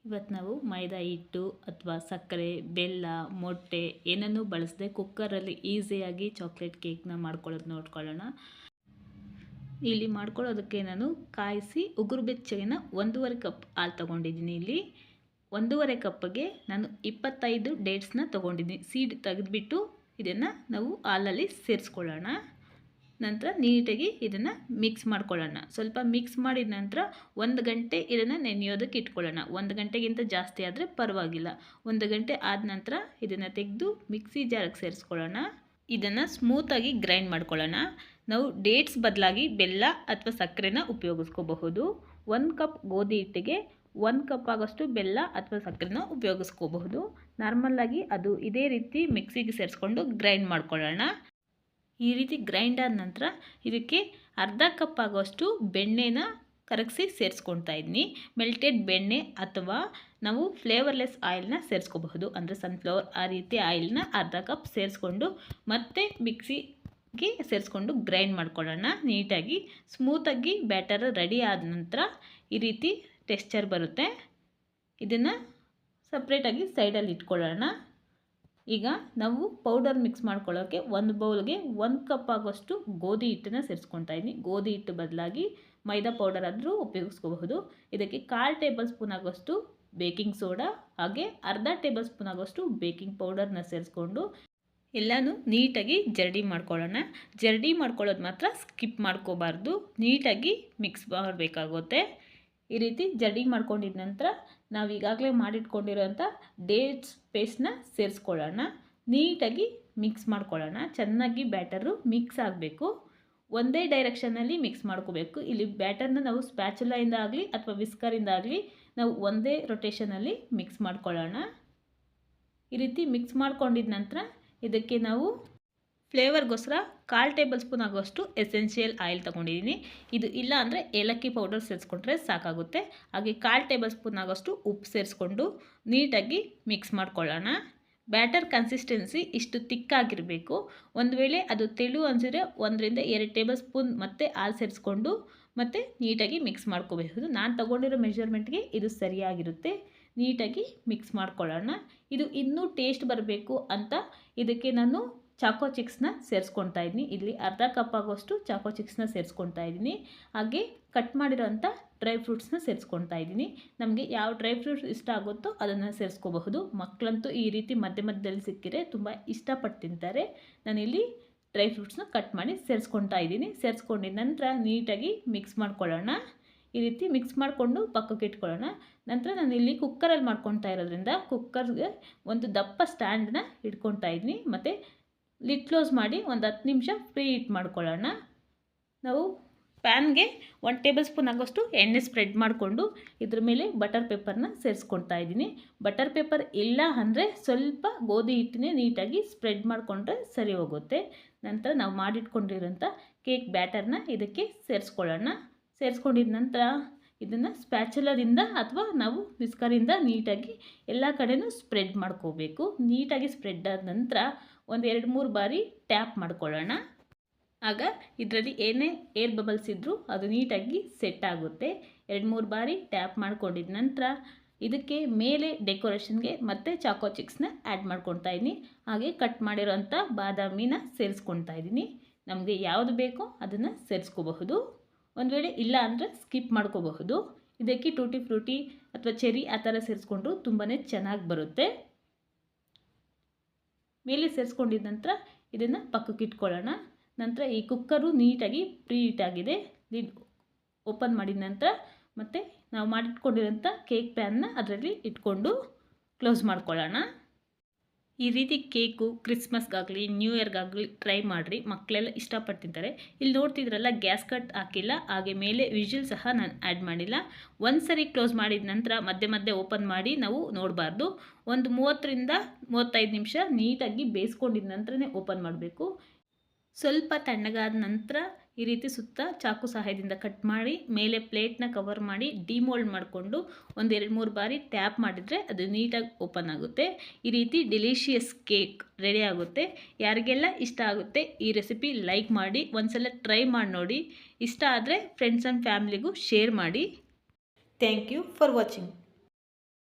ಇವತ್ತು ನಾವು ಮೈದಾ ಹಿಟ್ಟು ಅಥವಾ ಸಕ್ಕರೆ, ಬೆಲ್ಲ, ಮೊಟ್ಟೆ ಏನನ್ನೂ ಬಳಸದೆ ಕುಕ್ಕರಲ್ಲಿ ಈಸಿಯಾಗಿ ಚಾಕ್ಲೇಟ್ ಕೇಕ್ನ ಮಾಡ್ಕೊಳ್ಳೋದು ನೋಡ್ಕೊಳ್ಳೋಣ. ಇಲ್ಲಿ ಮಾಡ್ಕೊಳ್ಳೋದಕ್ಕೆ ನಾನು ಕಾಯಿಸಿ ಉಗುರು ಬೆಚ್ಚಗಿನ 1.5 ಕಪ್ ಹಾಲು ತೊಗೊಂಡಿದ್ದೀನಿ. ಇಲ್ಲಿ 1.5 ಕಪ್ಪಿಗೆ ನಾನು 25 ಡೇಟ್ಸ್ನ ತೊಗೊಂಡಿದ್ದೀನಿ. ಸೀಡ್ ತೆಗೆದುಬಿಟ್ಟು ಇದನ್ನು ನಾವು ಹಾಲಲ್ಲಿ ಸೇರಿಸ್ಕೊಳ್ಳೋಣ. ನಂತರ ನೀಟಾಗಿ ಇದನ್ನು ಮಿಕ್ಸ್ ಮಾಡ್ಕೊಳ್ಳೋಣ. ಸ್ವಲ್ಪ ಮಿಕ್ಸ್ ಮಾಡಿದ ನಂತರ 1 ಗಂಟೆ ಇದನ್ನು ನೆನೆಯೋದಕ್ಕೆ ಇಟ್ಕೊಳ್ಳೋಣ. 1 ಗಂಟೆಗಿಂತ ಜಾಸ್ತಿ ಆದರೆ ಪರವಾಗಿಲ್ಲ. 1 ಗಂಟೆ ಆದ ನಂತರ ಇದನ್ನು ತೆಗೆದು ಮಿಕ್ಸಿ ಜಾರಿಗೆ ಸೇರಿಸ್ಕೊಳ್ಳೋಣ. ಇದನ್ನು ಸ್ಮೂತಾಗಿ ಗ್ರೈಂಡ್ ಮಾಡ್ಕೊಳ್ಳೋಣ. ನಾವು ಡೇಟ್ಸ್ ಬದಲಾಗಿ ಬೆಲ್ಲ ಅಥವಾ ಸಕ್ಕರೆನ ಉಪಯೋಗಿಸ್ಕೋಬಹುದು. 1 ಕಪ್ ಗೋಧಿ ಹಿಟ್ಟಿಗೆ 1 ಕಪ್ ಆಗೋಷ್ಟು ಬೆಲ್ಲ ಅಥವಾ ಸಕ್ಕರೆನ ಉಪಯೋಗಿಸ್ಕೋಬಹುದು. ನಾರ್ಮಲ್ಲಾಗಿ ಅದು ಇದೇ ರೀತಿ ಮಿಕ್ಸಿಗೆ ಸೇರಿಸ್ಕೊಂಡು ಗ್ರೈಂಡ್ ಮಾಡ್ಕೊಳ್ಳೋಣ. ಈ ರೀತಿ ಗ್ರೈಂಡ್ ಆದ ನಂತರ ಇದಕ್ಕೆ ಅರ್ಧ ಕಪ್ ಆಗೋಷ್ಟು ಬೆಣ್ಣೆನ ಕರಗಿಸಿ ಸೇರಿಸ್ಕೊಳ್ತಾ ಇದ್ದೀನಿ. ಮೆಲ್ಟೆಡ್ ಬೆಣ್ಣೆ ಅಥವಾ ನಾವು ಫ್ಲೇವರ್ಲೆಸ್ ಆಯಿಲ್ನ ಸೇರಿಸ್ಕೋಬಹುದು. ಅಂದರೆ ಸನ್ಫ್ಲವರ್ ಆ ರೀತಿ ಆಯಿಲ್ನ ಅರ್ಧ ಕಪ್ ಸೇರಿಸ್ಕೊಂಡು ಮತ್ತೆ ಮಿಕ್ಸಿಗೆ ಸೇರಿಸ್ಕೊಂಡು ಗ್ರೈಂಡ್ ಮಾಡ್ಕೊಳ್ಳೋಣ. ನೀಟಾಗಿ ಸ್ಮೂತಾಗಿ ಬ್ಯಾಟರ್ ರೆಡಿ ಆದ ನಂತರ ಈ ರೀತಿ ಟೆಕ್ಸ್ಚರ್ ಬರುತ್ತೆ. ಇದನ್ನು ಸಪ್ರೇಟಾಗಿ ಸೈಡಲ್ಲಿ ಇಟ್ಕೊಳ್ಳೋಣ. ಈಗ ನಾವು ಪೌಡರ್ ಮಿಕ್ಸ್ ಮಾಡ್ಕೊಳ್ಳೋಕ್ಕೆ ಒಂದು ಬೌಲ್ಗೆ 1 ಕಪ್ ಆಗೋಷ್ಟು ಗೋಧಿ ಹಿಟ್ಟನ್ನು ಸೇರಿಸ್ಕೊಳ್ತಾ ಇದ್ದೀನಿ. ಗೋಧಿ ಹಿಟ್ಟು ಬದಲಾಗಿ ಮೈದಾ ಪೌಡರ್ ಆದರೂ ಉಪಯೋಗಿಸ್ಕೋಬಹುದು. ಇದಕ್ಕೆ 1/4 ಟೇಬಲ್ ಸ್ಪೂನ್ ಆಗೋಷ್ಟು ಬೇಕಿಂಗ್ ಸೋಡಾ ಹಾಗೆ ಅರ್ಧ ಟೇಬಲ್ ಸ್ಪೂನ್ ಆಗೋಷ್ಟು ಬೇಕಿಂಗ್ ಪೌಡರ್ನ ಸೇರಿಸ್ಕೊಂಡು ಎಲ್ಲನೂ ನೀಟಾಗಿ ಜರಡಿ ಮಾಡ್ಕೊಳ್ಳೋಣ. ಜರಡಿ ಮಾಡ್ಕೊಳ್ಳೋದು ಮಾತ್ರ ಸ್ಕಿಪ್ ಮಾಡ್ಕೋಬಾರ್ದು. ನೀಟಾಗಿ ಮಿಕ್ಸ್ ಮಾಡಬೇಕಾಗುತ್ತೆ. ಈ ರೀತಿ ಜರಡಿ ಮಾಡ್ಕೊಂಡಿದ ನಂತರ ನಾವು ಈಗಾಗಲೇ ಮಾಡಿಟ್ಕೊಂಡಿರೋಂಥ ಡೇಟ್ಸ್ ಪೇಸ್ಟ್ನ ಸೇರಿಸ್ಕೊಳ್ಳೋಣ. ನೀಟಾಗಿ ಮಿಕ್ಸ್ ಮಾಡ್ಕೊಳ್ಳೋಣ. ಚೆನ್ನಾಗಿ ಬ್ಯಾಟರು ಮಿಕ್ಸ್ ಆಗಬೇಕು. ಒಂದೇ ಡೈರೆಕ್ಷನಲ್ಲಿ ಮಿಕ್ಸ್ ಮಾಡ್ಕೋಬೇಕು. ಇಲ್ಲಿ ಬ್ಯಾಟರ್ನ ನಾವು ಸ್ಪ್ಯಾಚುಲಾಯಿಂದ ಆಗಲಿ ಅಥವಾ ವಿಸ್ಕರಿಂದ ಆಗಲಿ ನಾವು ಒಂದೇ ರೊಟೇಷನಲ್ಲಿ ಮಿಕ್ಸ್ ಮಾಡ್ಕೊಳ್ಳೋಣ. ಈ ರೀತಿ ಮಿಕ್ಸ್ ಮಾಡ್ಕೊಂಡಿದ ನಂತರ ಇದಕ್ಕೆ ನಾವು ಫ್ಲೇವರ್ಗೋಸ್ಕರ 1/4 ಟೇಬಲ್ ಸ್ಪೂನ್ ಆಗೋಷ್ಟು ಎಸೆನ್ಷಿಯಲ್ ಆಯಿಲ್ ತೊಗೊಂಡಿದ್ದೀನಿ. ಇದು ಇಲ್ಲ ಅಂದರೆ ಏಲಕ್ಕಿ ಪೌಡರ್ ಸೇರಿಸ್ಕೊಂಡ್ರೆ ಸಾಕಾಗುತ್ತೆ. ಹಾಗೆ 1/4 ಟೇಬಲ್ ಸ್ಪೂನ್ ಆಗೋಷ್ಟು ಉಪ್ಪು ಸೇರಿಸ್ಕೊಂಡು ನೀಟಾಗಿ ಮಿಕ್ಸ್ ಮಾಡ್ಕೊಳ್ಳೋಣ. ಬ್ಯಾಟರ್ ಕನ್ಸಿಸ್ಟೆನ್ಸಿ ಇಷ್ಟು ತಿಕ್ಕಾಗಿರಬೇಕು. ಒಂದು ವೇಳೆ ಅದು ತೆಳು ಅನಿಸಿದ್ರೆ 1 ರಿಂದ 2 ಟೇಬಲ್ ಸ್ಪೂನ್ ಮತ್ತೆ ಹಾಲು ಸೇರಿಸ್ಕೊಂಡು ಮತ್ತು ನೀಟಾಗಿ ಮಿಕ್ಸ್ ಮಾಡ್ಕೋಬಹುದು. ನಾನು ತೊಗೊಂಡಿರೋ ಮೆಷರ್ಮೆಂಟ್ಗೆ ಇದು ಸರಿಯಾಗಿರುತ್ತೆ. ನೀಟಾಗಿ ಮಿಕ್ಸ್ ಮಾಡ್ಕೊಳ್ಳೋಣ. ಇದು ಇನ್ನೂ ಟೇಸ್ಟ್ ಬರಬೇಕು ಅಂತ ಇದಕ್ಕೆ ನಾನು ಚಾಕೋ ಚಿಕ್ಸ್ನ ಸೇರಿಸ್ಕೊಳ್ತಾ ಇದ್ದೀನಿ. ಇಲ್ಲಿ ಅರ್ಧ ಕಪ್ ಆಗೋಷ್ಟು ಚಾಕೋ ಚಿಕ್ಸ್ನ ಸೇರಿಸ್ಕೊಳ್ತಾ ಇದ್ದೀನಿ. ಹಾಗೆ ಕಟ್ ಮಾಡಿರೋಂಥ ಡ್ರೈ ಫ್ರೂಟ್ಸ್ನ ಸೇರಿಸ್ಕೊಳ್ತಾ ಇದ್ದೀನಿ. ನಮಗೆ ಯಾವ ಡ್ರೈ ಫ್ರೂಟ್ಸ್ ಇಷ್ಟ ಆಗುತ್ತೋ ಅದನ್ನು ಸೇರಿಸ್ಕೋಬಹುದು. ಮಕ್ಕಳಂತೂ ಈ ರೀತಿ ಮಧ್ಯ ಮಧ್ಯದಲ್ಲಿ ಸಿಕ್ಕಿದ್ರೆ ತುಂಬ ಇಷ್ಟಪಟ್ಟು ತಿಂತಾರೆ. ನಾನಿಲ್ಲಿ ಡ್ರೈ ಫ್ರೂಟ್ಸ್ನ ಕಟ್ ಮಾಡಿ ಸೇರಿಸ್ಕೊಳ್ತಾ ಇದ್ದೀನಿ. ಸೇರಿಸ್ಕೊಂಡಿದ ನಂತರ ನೀಟಾಗಿ ಮಿಕ್ಸ್ ಮಾಡ್ಕೊಳ್ಳೋಣ. ಈ ರೀತಿ ಮಿಕ್ಸ್ ಮಾಡಿಕೊಂಡು ಪಕ್ಕಕ್ಕೆ ಇಟ್ಕೊಳ್ಳೋಣ. ನಂತರ ನಾನು ಇಲ್ಲಿ ಕುಕ್ಕರಲ್ಲಿ ಮಾಡ್ಕೊಳ್ತಾ ಇರೋದ್ರಿಂದ ಕುಕ್ಕರ್ಗೆ ಒಂದು ದಪ್ಪ ಸ್ಟ್ಯಾಂಡನ್ನ ಇಟ್ಕೊಳ್ತಾ ಇದ್ದೀನಿ. ಮತ್ತು ಲಿಡ್ ಕ್ಲೋಸ್ ಮಾಡಿ ಒಂದು 10 ನಿಮಿಷ ಪ್ರೀ ಹೀಟ್ ಮಾಡ್ಕೊಳ್ಳೋಣ. ನಾವು ಪ್ಯಾನ್ಗೆ 1 ಟೇಬಲ್ ಸ್ಪೂನ್ ಆಗೋಷ್ಟು ಎಣ್ಣೆ ಸ್ಪ್ರೆಡ್ ಮಾಡಿಕೊಂಡು ಇದ್ರ ಮೇಲೆ ಬಟರ್ ಪೇಪರ್ನ ಸೇರಿಸ್ಕೊಳ್ತಾ ಇದ್ದೀನಿ. ಬಟರ್ ಪೇಪರ್ ಇಲ್ಲ ಅಂದರೆ ಸ್ವಲ್ಪ ಗೋಧಿ ಹಿಟ್ಟನ್ನೇ ನೀಟಾಗಿ ಸ್ಪ್ರೆಡ್ ಮಾಡಿಕೊಂಡ್ರೆ ಸರಿ ಹೋಗುತ್ತೆ. ನಂತರ ನಾವು ಮಾಡಿಟ್ಕೊಂಡಿರೋಂಥ ಕೇಕ್ ಬ್ಯಾಟರ್ನ ಇದಕ್ಕೆ ಸೇರಿಸ್ಕೊಳ್ಳೋಣ. ಸೇರಿಸ್ಕೊಂಡಿದ ನಂತರ ಇದನ್ನು ಸ್ಪ್ಯಾಚುಲರಿಂದ ಅಥವಾ ನಾವು ವಿಸ್ಕರಿಂದ ನೀಟಾಗಿ ಎಲ್ಲ ಕಡೆಯೂ ಸ್ಪ್ರೆಡ್ ಮಾಡ್ಕೋಬೇಕು. ನೀಟಾಗಿ ಸ್ಪ್ರೆಡ್ ಆದ ನಂತರ ಒಂದು 2-3 ಬಾರಿ ಟ್ಯಾಪ್ ಮಾಡ್ಕೊಳ್ಳೋಣ. ಆಗ ಇದರಲ್ಲಿ ಏನೇ ಏರ್ ಬಬಲ್ಸ್ ಇದ್ದರೂ ಅದು ನೀಟಾಗಿ ಸೆಟ್ ಆಗುತ್ತೆ. 2-3 ಬಾರಿ ಟ್ಯಾಪ್ ಮಾಡ್ಕೊಂಡಿದ ನಂತರ ಇದಕ್ಕೆ ಮೇಲೆ ಡೆಕೋರೇಷನ್ಗೆ ಮತ್ತೆ ಚಾಕೋ ಚಿಕ್ಸ್ನ ಆ್ಯಡ್ ಮಾಡ್ಕೊಳ್ತಾ ಇದ್ದೀನಿ. ಹಾಗೆ ಕಟ್ ಮಾಡಿರೋಂಥ ಬಾದಾಮಿನ ಸೇರಿಸ್ಕೊಳ್ತಾ ಇದ್ದೀನಿ. ನಮಗೆ ಯಾವುದು ಬೇಕೋ ಅದನ್ನು ಸೇರಿಸ್ಕೋಬಹುದು. ಒಂದು ವೇಳೆ ಇಲ್ಲ ಅಂದರೆ ಸ್ಕಿಪ್ ಮಾಡ್ಕೋಬಹುದು. ಇದಕ್ಕೆ ಟೂಟಿ ಫ್ರೂಟಿ ಅಥವಾ ಚೆರಿ ಆ ಥರ ಸೇರಿಸ್ಕೊಂಡ್ರು ತುಂಬಾ ಚೆನ್ನಾಗಿ ಬರುತ್ತೆ. ಮೇಲೆ ಸೇರಿಸ್ಕೊಂಡಿದ ನಂತರ ಇದನ್ನು ಪಕ್ಕಕ್ಕೆ ಇಟ್ಕೊಳ್ಳೋಣ. ನಂತರ ಈ ಕುಕ್ಕರು ನೀಟಾಗಿ ಪ್ರೀ ಹೀಟ್ ಆಗಿದೆ. ಲಿಡ್ ಓಪನ್ ಮಾಡಿದ ನಂತರ ಮತ್ತು ನಾವು ಮಾಡಿಟ್ಕೊಂಡಿರೋಂಥ ಕೇಕ್ ಪ್ಯಾನ್ನ ಅದರಲ್ಲಿ ಇಟ್ಕೊಂಡು ಕ್ಲೋಸ್ ಮಾಡ್ಕೊಳ್ಳೋಣ. ಈ ರೀತಿ ಕೇಕು ಕ್ರಿಸ್ಮಸ್ಗಾಗಲಿ ನ್ಯೂ ಇಯರ್ಗಾಗಲಿ ಟ್ರೈ ಮಾಡಿರಿ. ಮಕ್ಕಳೆಲ್ಲ ಇಷ್ಟಪಟ್ಟು ತಿಂತಾರೆ. ಇಲ್ಲಿ ನೋಡ್ತಿದ್ರಲ್ಲ ಗ್ಯಾಸ್ ಕಟ್ ಹಾಕಿಲ್ಲ, ಹಾಗೆ ಮೇಲೆ ವಿಜಿಲ್ ಸಹ ನಾನು ಆ್ಯಡ್ ಮಾಡಿಲ್ಲ. ಒಂದು ಸರಿ ಕ್ಲೋಸ್ ಮಾಡಿದ ನಂತರ ಮಧ್ಯೆ ಮಧ್ಯೆ ಓಪನ್ ಮಾಡಿ ನಾವು ನೋಡಬಾರ್ದು. ಒಂದು 30 ರಿಂದ 35 ನಿಮಿಷ ನೀಟಾಗಿ ಬೇಯಿಸ್ಕೊಂಡಿದ ನಂತರನೇ ಓಪನ್ ಮಾಡಬೇಕು. ಸ್ವಲ್ಪ ತಣ್ಣಗಾದ ನಂತರ ಈ ರೀತಿ ಸುತ್ತ ಚಾಕು ಸಹಾಯದಿಂದ ಕಟ್ ಮಾಡಿ ಮೇಲೆ ಪ್ಲೇಟ್ನ ಕವರ್ ಮಾಡಿ ಡಿಮೋಲ್ಡ್ ಮಾಡಿಕೊಂಡು ಒಂದು 2-3 ಬಾರಿ ಟ್ಯಾಪ್ ಮಾಡಿದರೆ ಅದು ನೀಟಾಗಿ ಓಪನ್ ಆಗುತ್ತೆ. ಈ ರೀತಿ ಡೆಲಿಷಿಯಸ್ ಕೇಕ್ ರೆಡಿ ಆಗುತ್ತೆ. ಯಾರಿಗೆಲ್ಲ ಇಷ್ಟ ಆಗುತ್ತೆ ಈ ರೆಸಿಪಿ ಲೈಕ್ ಮಾಡಿ, ಒಂದ್ಸಲ ಟ್ರೈ ಮಾಡಿ ನೋಡಿ. ಇಷ್ಟ ಆದರೆ ಫ್ರೆಂಡ್ಸ್ ಆ್ಯಂಡ್ ಫ್ಯಾಮಿಲಿಗೂ ಶೇರ್ ಮಾಡಿ. Thank you for watching.